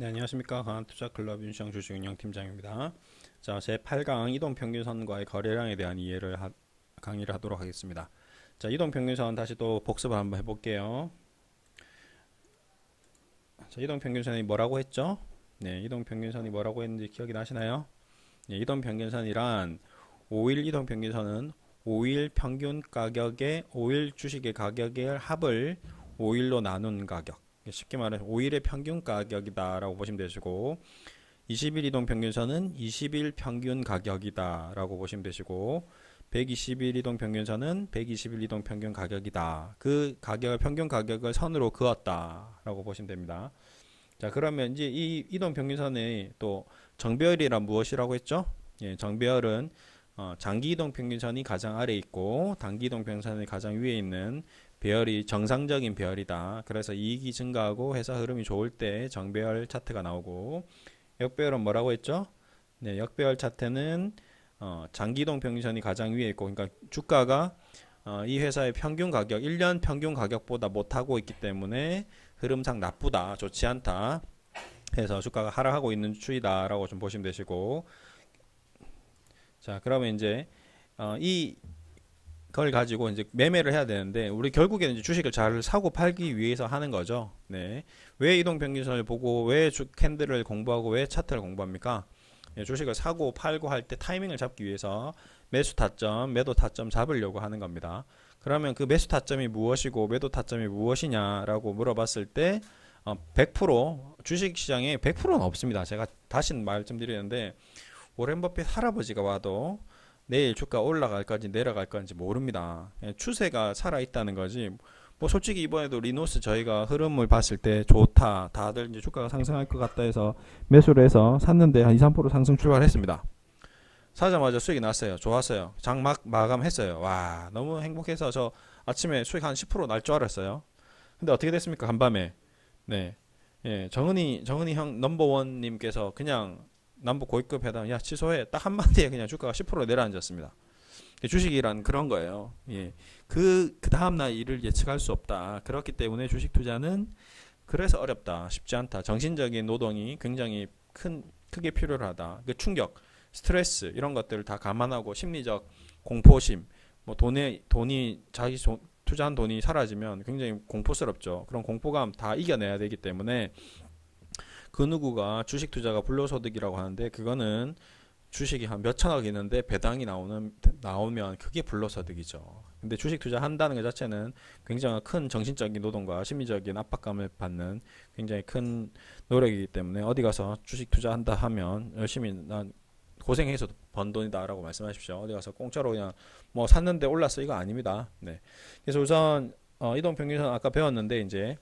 네, 안녕하십니까. 강한투자클럽 윤시영 주식운영팀장입니다. 자, 제 8강 이동평균선과의 거래량에 대한 강의를 하도록 하겠습니다. 자, 이동평균선 다시 또 복습을 한번 해볼게요. 자, 이동평균선이 뭐라고 했죠? 네, 이동평균선이 뭐라고 했는지 기억이 나시나요? 네, 이동평균선이란 5일 이동평균선은 5일 평균 가격의 5일 주식의 가격의 합을 5일로 나눈 가격. 쉽게 말해서 5일의 평균 가격이다 라고 보시면 되시고, 20일 이동평균선은 20일 평균 가격이다 라고 보시면 되시고, 120일 이동평균선은 120일 이동평균 가격이다. 그 가격을 평균 가격을 선으로 그었다 라고 보시면 됩니다. 자, 그러면 이제 이 이동평균선의 또 정배열이란 무엇이라고 했죠? 예, 정배열은 장기 이동평균선이 가장 아래에 있고 단기 이동평균선이 가장 위에 있는 배열이 정상적인 배열이다. 그래서 이익이 증가하고 회사 흐름이 좋을 때 정배열 차트가 나오고, 역배열은 뭐라고 했죠? 네, 역배열 차트는 장기 이동평균선이 가장 위에 있고, 그러니까 주가가 이 회사의 평균 가격, 1년 평균 가격보다 못하고 있기 때문에 흐름상 나쁘다, 좋지 않다 해서 주가가 하락하고 있는 추이다 라고 좀 보시면 되시고, 자, 그러면 이제 그걸 가지고 이제 매매를 해야 되는데, 우리 결국에는 이제 주식을 잘 사고 팔기 위해서 하는 거죠. 네. 왜 이동평균선을 보고 왜 캔들을 공부하고 왜 차트를 공부합니까? 예, 주식을 사고 팔고 할 때 타이밍을 잡기 위해서 매수 타점, 매도 타점 잡으려고 하는 겁니다. 그러면 그 매수 타점이 무엇이고 매도 타점이 무엇이냐라고 물어봤을 때 100% 주식시장에 100%는 없습니다. 제가 다시 말씀드리는데, 워렌 버핏 할아버지가 와도 내일 주가 올라갈 건지 내려갈 건지 모릅니다. 추세가 살아있다는 거지. 뭐 솔직히 이번에도 리노스 저희가 흐름을 봤을 때 좋다, 다들 이제 주가가 상승할 것 같다 해서 매수를 해서 샀는데 한 2, 3% 상승 출발했습니다. 사자마자 수익이 났어요. 좋았어요. 장 마감했어요. 와, 너무 행복해서 저 아침에 수익 한 10% 날 줄 알았어요. 근데 어떻게 됐습니까? 한밤에. 네. 예, 정은이 형 넘버원님께서 그냥 남북 고위급 회담, 야, 취소해. 딱 한마디에 그냥 주가가 10% 내려앉았습니다. 주식이란 그런 거예요. 예. 그 다음날 일을 예측할 수 없다. 그렇기 때문에 주식 투자는 그래서 어렵다. 쉽지 않다. 정신적인 노동이 굉장히 크게 필요하다. 그 충격, 스트레스, 이런 것들을 다 감안하고 심리적 공포심, 뭐 돈이 투자한 돈이 사라지면 굉장히 공포스럽죠. 그런 공포감 다 이겨내야 되기 때문에 그 누구가 주식 투자가 불로소득이라고 하는데, 그거는 주식이 한 몇천억 있는데 배당이 나오면 그게 불로소득이죠. 근데 주식 투자 한다는 것 자체는 굉장히 큰 정신적인 노동과 심리적인 압박감을 받는 굉장히 큰 노력이기 때문에, 어디 가서 주식 투자한다 하면 열심히 난 고생해서 번 돈이다라고 말씀하십시오. 어디 가서 공짜로 그냥 뭐 샀는데 올랐어, 이거 아닙니다. 네. 그래서 우선 이동평균선 아까 배웠는데, 이제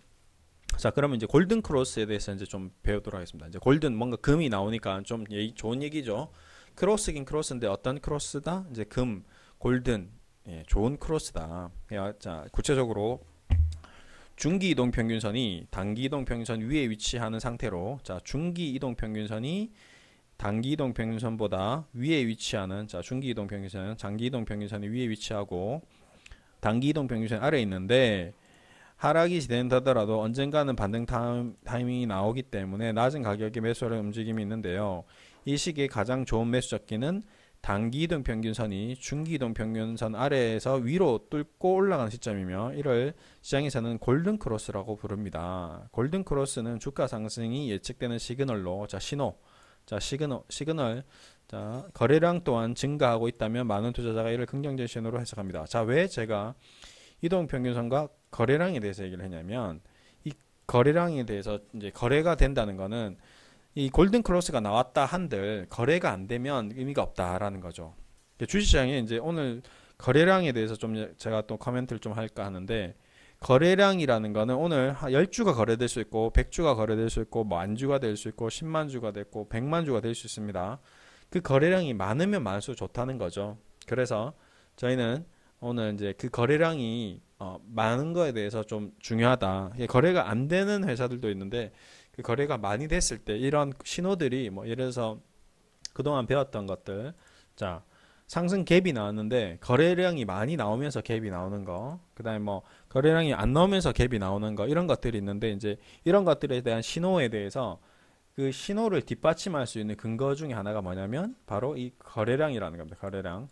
자, 그러면 이제 골든 크로스에 대해서 이제 좀 배우도록 하겠습니다. 이제 골든, 뭔가 금이 나오니까 좀 좋은 얘기죠. 크로스긴 크로스인데 어떤 크로스다? 이제 금, 골든, 예, 좋은 크로스다. 자, 구체적으로 중기 이동 평균선이 단기 이동 평균선 위에 위치하는 상태로, 자, 중기 이동 평균선이 단기 이동 평균선보다 위에 위치하는, 자, 중기 이동 평균선은 장기 이동 평균선이 위에 위치하고 단기 이동 평균선 아래에 있는데, 하락이 진행되더라도 언젠가는 반등 타이밍이 나오기 때문에 낮은 가격의 매수하는 움직임이 있는데요. 이 시기에 가장 좋은 매수 잡기는 단기 이동 평균선이 중기 이동 평균선 아래에서 위로 뚫고 올라가는 시점이며, 이를 시장에서는 골든 크로스라고 부릅니다. 골든 크로스는 주가 상승이 예측되는 시그널로, 자, 시그널, 자, 거래량 또한 증가하고 있다면 많은 투자자가 이를 긍정적인 신호로 해석합니다. 자, 왜 제가 이동평균선과 거래량에 대해서 얘기를 했냐면, 이 거래량에 대해서 이제 거래가 된다는 거는 이 골든 크로스가 나왔다 한들 거래가 안 되면 의미가 없다라는 거죠. 주식시장에 이제 오늘 거래량에 대해서 좀 제가 또 코멘트를 좀 할까 하는데, 거래량이라는 거는 오늘 10주가 거래될 수 있고 100주가 거래될 수 있고 만주가 될 수 있고 10만 주가 됐고 100만 주가 될 수 있습니다. 그 거래량이 많으면 많을수록 좋다는 거죠. 그래서 저희는 오늘 이제 그 거래량이 많은 거에 대해서 좀 중요하다. 거래가 안 되는 회사들도 있는데, 그 거래가 많이 됐을 때 이런 신호들이, 뭐 예를 들어서 그동안 배웠던 것들, 자, 상승 갭이 나왔는데 거래량이 많이 나오면서 갭이 나오는 거, 그 다음에 뭐 거래량이 안 나오면서 갭이 나오는 거, 이런 것들이 있는데, 이제 이런 것들에 대한 신호에 대해서 그 신호를 뒷받침할 수 있는 근거 중에 하나가 뭐냐면 바로 이 거래량이라는 겁니다. 거래량.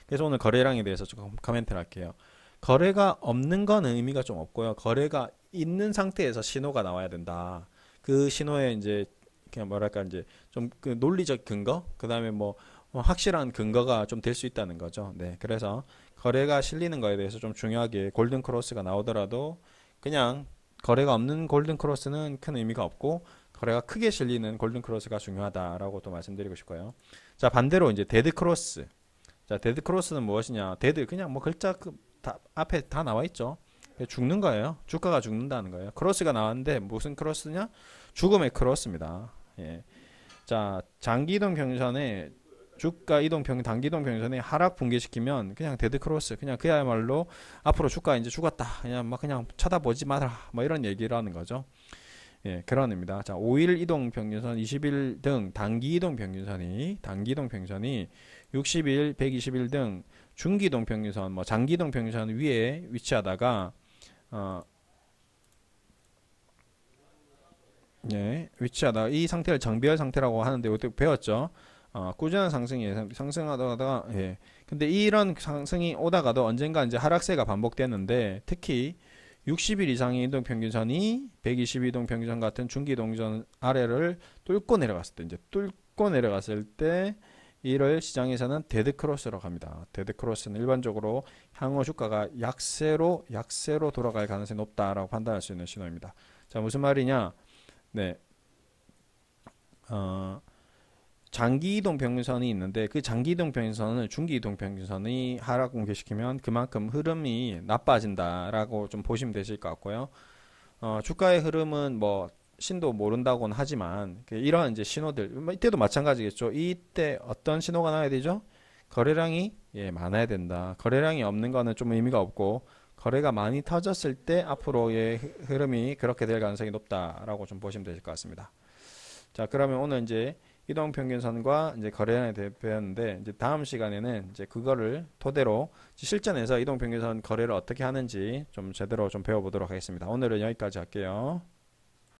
그래서 오늘 거래량에 대해서 조금 코멘트를 할게요. 거래가 없는 거는 의미가 좀 없고요. 거래가 있는 상태에서 신호가 나와야 된다. 그 신호에 이제 그냥 뭐랄까 이제 좀 그 논리적 근거, 그다음에 뭐 확실한 근거가 좀 될 수 있다는 거죠. 네, 그래서 거래가 실리는 거에 대해서 좀 중요하게 골든 크로스가 나오더라도 그냥 거래가 없는 골든 크로스는 큰 의미가 없고 거래가 크게 실리는 골든 크로스가 중요하다라고 또 말씀드리고 싶고요. 자, 반대로 이제 데드 크로스. 자, 데드 크로스는 무엇이냐? 데드 그냥 뭐 글자 다 앞에 다 나와 있죠. 죽는 거예요. 주가가 죽는다는 거예요. 크로스가 나왔는데 무슨 크로스냐? 죽음의 크로스입니다. 예. 자, 장기 이동 평균선에 주가 이동 평균, 단기 이동 평균선에 하락 붕괴시키면 그냥 데드 크로스, 그냥 그야말로 앞으로 주가 이제 죽었다. 그냥 막 그냥 쳐다보지 마라. 뭐 이런 얘기라는 거죠. 예, 그런 의미입니다. 자, 5일 이동 평균선, 20일 등 단기 이동 평균선이 60일, 120일 등 중기 이동 평균선, 뭐 장기 이동 평균선 위에 위치하다가 예, 위치하다가 이 상태를 정비할 상태라고 하는데 어떻게 배웠죠? 꾸준한 상승이 상승하다가 예. 근데 이런 상승이 오다가도 언젠가 이제 하락세가 반복되는데 특히 60일 이상의 이동 평균선이 120 이동 평균선 같은 중기 이동선 아래를 뚫고 내려갔을 때 이제 뚫고 내려갔을 때 이를 시장에서는 데드 크로스라고 합니다. 데드 크로스는 일반적으로 향후 주가가 약세로 돌아갈 가능성이 높다라고 판단할 수 있는 신호입니다. 자, 무슨 말이냐? 네. 장기 이동 평균선이 있는데 그 장기 이동 평균선을 중기 이동 평균선이 하락 붕괴시키면 그만큼 흐름이 나빠진다라고 좀 보시면 되실 것 같고요. 주가의 흐름은 뭐 신도 모른다고는 하지만 이런 이제 신호들 이때도 마찬가지겠죠. 이때 어떤 신호가 나야 되죠? 거래량이 많아야 된다. 거래량이 없는 거는 좀 의미가 없고 거래가 많이 터졌을 때 앞으로의 흐름이 그렇게 될 가능성이 높다라고 좀 보시면 되실 것 같습니다. 자, 그러면 오늘 이제 이동평균선과 이제 거래량에 대해 배웠는데 이제 다음 시간에는 이제 그거를 토대로 실전에서 이동평균선 거래를 어떻게 하는지 좀 제대로 좀 배워보도록 하겠습니다. 오늘은 여기까지 할게요.